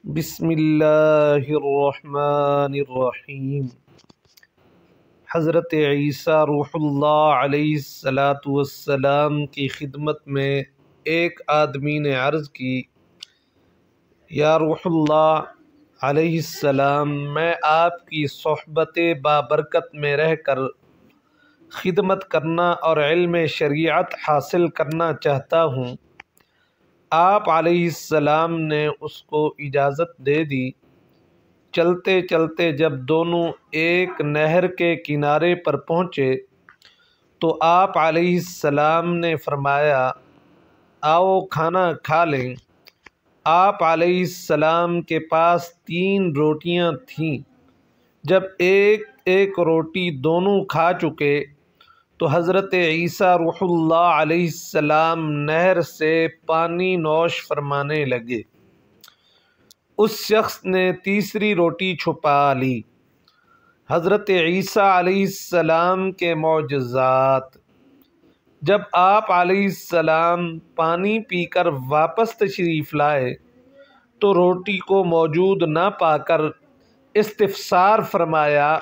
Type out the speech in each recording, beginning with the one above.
بسم اللہ الرحمن الرحیم۔ حضرت عیسیٰ روح اللہ علیہ السلام کی خدمت میں ایک آدمی نے عرض کی، یا روح اللہ علیہ السلام، میں آپ کی صحبت بابرکت میں رہ کر خدمت کرنا اور علم شریعت حاصل کرنا چاہتا ہوں۔ آپ علیہ السلام نے اس کو اجازت دے دی۔ چلتے چلتے جب دونوں ایک نہر کے کنارے پر پہنچے تو آپ علیہ السلام نے فرمایا، آؤ کھانا کھا لیں۔ آپ علیہ السلام کے پاس 3 روٹیاں تھیں۔ جب ایک ایک روٹی دونوں کھا چکے تو حضرت عیسیٰ روح اللہ علیہ السلام نہر سے پانی نوش فرمانے لگے۔ اس شخص نے تیسری روٹی چھپا لی۔ حضرت عیسیٰ علیہ السلام کے معجزات۔ جب آپ علیہ السلام پانی پی کر واپس تشریف لائے تو روٹی کو موجود نہ پا کر استفسار فرمایا،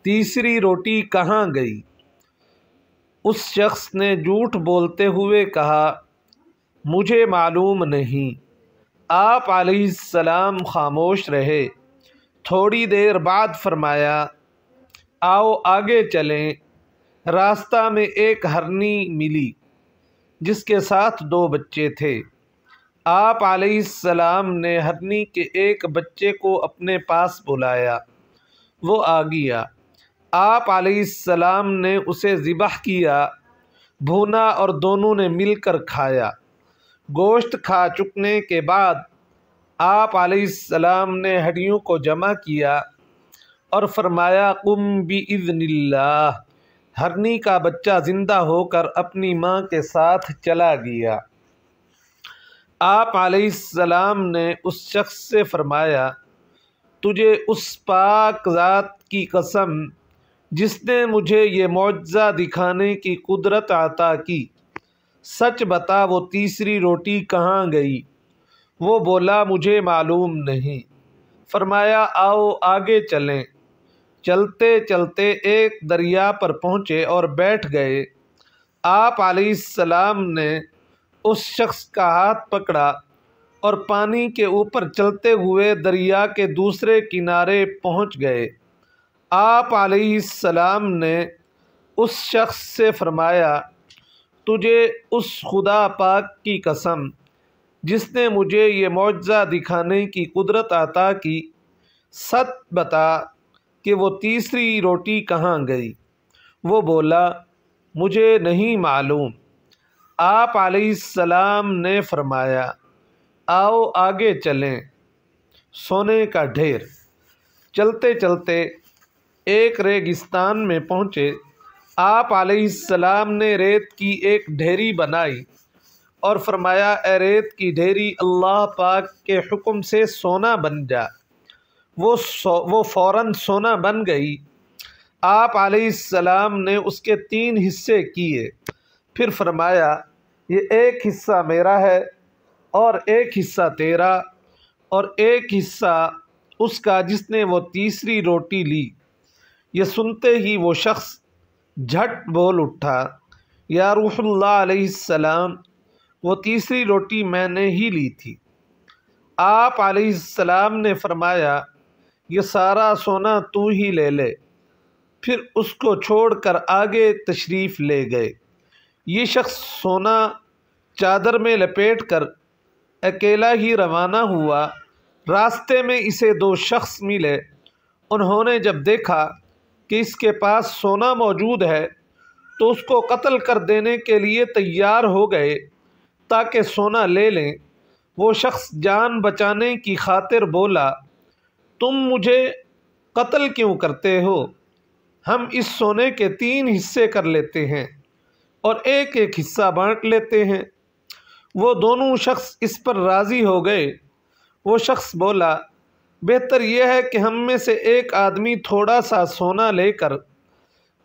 تیسری روٹی کہاں گئی؟ اس شخص نے جھوٹ بولتے ہوئے کہا، مجھے معلوم نہیں۔ آپ علیہ السلام خاموش رہے۔ تھوڑی دیر بعد فرمایا، آؤ آگے چلیں۔ راستہ میں ایک ہرنی ملی جس کے ساتھ 2 بچے تھے۔ آپ علیہ السلام نے ہرنی کے ایک بچے کو اپنے پاس بلایا، وہ آ گیا۔ آپ علیہ السلام نے اسے ذبح کیا، بھونا اور دونوں نے مل کر کھایا۔ گوشت کھا چکنے کے بعد آپ علیہ السلام نے ہڈیوں کو جمع کیا اور فرمایا، قم بإذن اللہ۔ ہرنی کا بچہ زندہ ہو کر اپنی ماں کے ساتھ چلا گیا۔ آپ علیہ السلام نے اس شخص سے فرمایا، تجھے اس پاک ذات کی قسم جس نے مجھے یہ معجزہ دکھانے کی قدرت عطا کی، سچ بتا وہ تیسری روٹی کہاں گئی؟ وہ بولا، مجھے معلوم نہیں۔ فرمایا، آؤ آگے چلیں۔ چلتے چلتے ایک دریا پر پہنچے اور بیٹھ گئے۔ آپ علیہ السلام نے اس شخص کا ہاتھ پکڑا اور پانی کے اوپر چلتے ہوئے دریا کے دوسرے کنارے پہنچ گئے۔ آپ علیہ السلام نے اس شخص سے فرمایا، تجھے اس خدا پاک کی قسم جس نے مجھے یہ معجزہ دکھانے کی قدرت عطا کی، سچ بتا کہ وہ تیسری روٹی کہاں گئی؟ وہ بولا، مجھے نہیں معلوم۔ آپ علیہ السلام نے فرمایا، آؤ آگے چلیں۔ سونے کا ڈھیر۔ چلتے چلتے ایک ریگستان میں پہنچے۔ آپ علیہ السلام نے ریت کی ایک ڈھیری بنائی اور فرمایا، اے ریت کی ڈھیری، اللہ پاک کے حکم سے سونا بن جا۔ وہ فوراً سونا بن گئی۔ آپ علیہ السلام نے اس کے 3 حصے کیے، پھر فرمایا، یہ ایک حصہ میرا ہے اور ایک حصہ تیرا اور ایک حصہ اس کا جس نے وہ تیسری روٹی لی۔ یہ سنتے ہی وہ شخص جھٹ بول اٹھا، یا روح اللہ علیہ السلام، وہ تیسری روٹی میں نے ہی لی تھی۔ آپ علیہ السلام نے فرمایا، یہ سارا سونا تو ہی لے لے۔ پھر اس کو چھوڑ کر آگے تشریف لے گئے۔ یہ شخص سونا چادر میں لپیٹ کر اکیلا ہی روانہ ہوا۔ راستے میں اسے 2 شخص ملے۔ انہوں نے جب دیکھا کہ اس کے پاس سونا موجود ہے تو اس کو قتل کر دینے کے لیے تیار ہو گئے تاکہ سونا لے لیں۔ وہ شخص جان بچانے کی خاطر بولا، تم مجھے قتل کیوں کرتے ہو؟ ہم اس سونے کے 3 حصے کر لیتے ہیں اور ایک ایک حصہ بانٹ لیتے ہیں۔ وہ دونوں شخص اس پر راضی ہو گئے۔ وہ شخص بولا، بہتر یہ ہے کہ ہم میں سے ایک آدمی تھوڑا سا سونا لے کر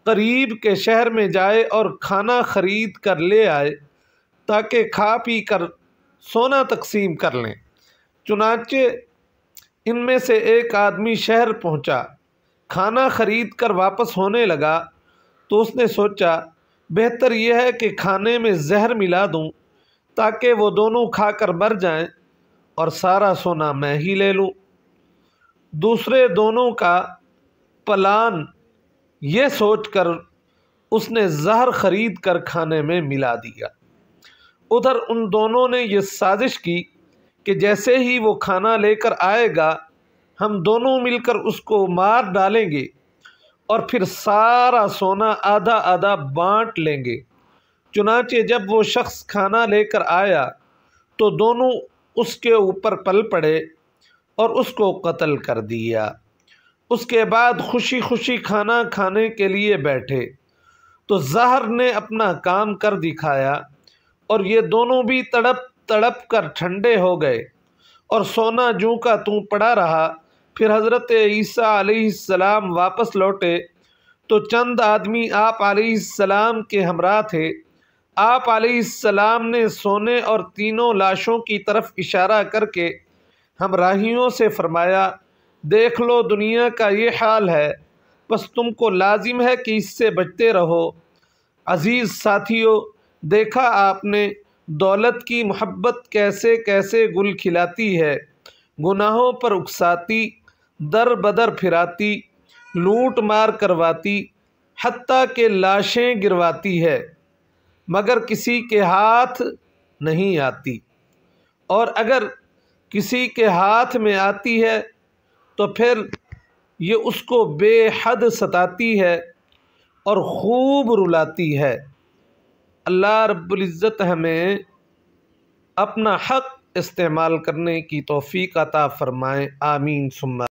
قریب کے شہر میں جائے اور کھانا خرید کر لے آئے تاکہ کھا پی کر سونا تقسیم کر لیں۔ چنانچہ ان میں سے ایک آدمی شہر پہنچا، کھانا خرید کر واپس ہونے لگا تو اس نے سوچا بہتر یہ ہے کہ کھانے میں زہر ملا دوں تاکہ وہ دونوں کھا کر مر جائیں اور سارا سونا میں ہی لے لوں۔ دوسرے دونوں کا پلان یہ سوچ کر اس نے زہر خرید کر کھانے میں ملا دیا۔ ادھر ان دونوں نے یہ سازش کی کہ جیسے ہی وہ کھانا لے کر آئے گا ہم دونوں مل کر اس کو مار ڈالیں گے اور پھر سارا سونا آدھا آدھا بانٹ لیں گے۔ چنانچہ جب وہ شخص کھانا لے کر آیا تو دونوں اس کے اوپر پل پڑے اور اس کو قتل کر دیا۔ اس کے بعد خوشی خوشی کھانا کھانے کے لیے بیٹھے تو زہر نے اپنا کام کر دکھایا اور یہ دونوں بھی تڑپ تڑپ کر ٹھنڈے ہو گئے اور سونا جوں کا توں پڑا رہا۔ پھر حضرت عیسیٰ علیہ السلام واپس لوٹے تو چند آدمی آپ علیہ السلام کے ہمراہ تھے۔ آپ علیہ السلام نے سونے اور تینوں لاشوں کی طرف اشارہ کر کے ہمراہیوں سے فرمایا، دیکھ لو دنیا کا یہ حال ہے، بس تم کو لازم ہے کہ اس سے بچتے رہو۔ عزیز ساتھیو، دیکھا آپ نے دولت کی محبت کیسے کیسے گل کھلاتی ہے، گناہوں پر اکساتی، در بدر پھراتی، لوٹ مار کرواتی، حتیٰ کہ لاشیں گرواتی ہے، مگر کسی کے ہاتھ نہیں آتی، اور اگر کسی کے ہاتھ میں آتی ہے تو پھر یہ اس کو بے حد ستاتی ہے اور خوب رلاتی ہے۔ اللہ رب العزت ہمیں اپنا حق استعمال کرنے کی توفیق عطا فرمائے، آمین ثم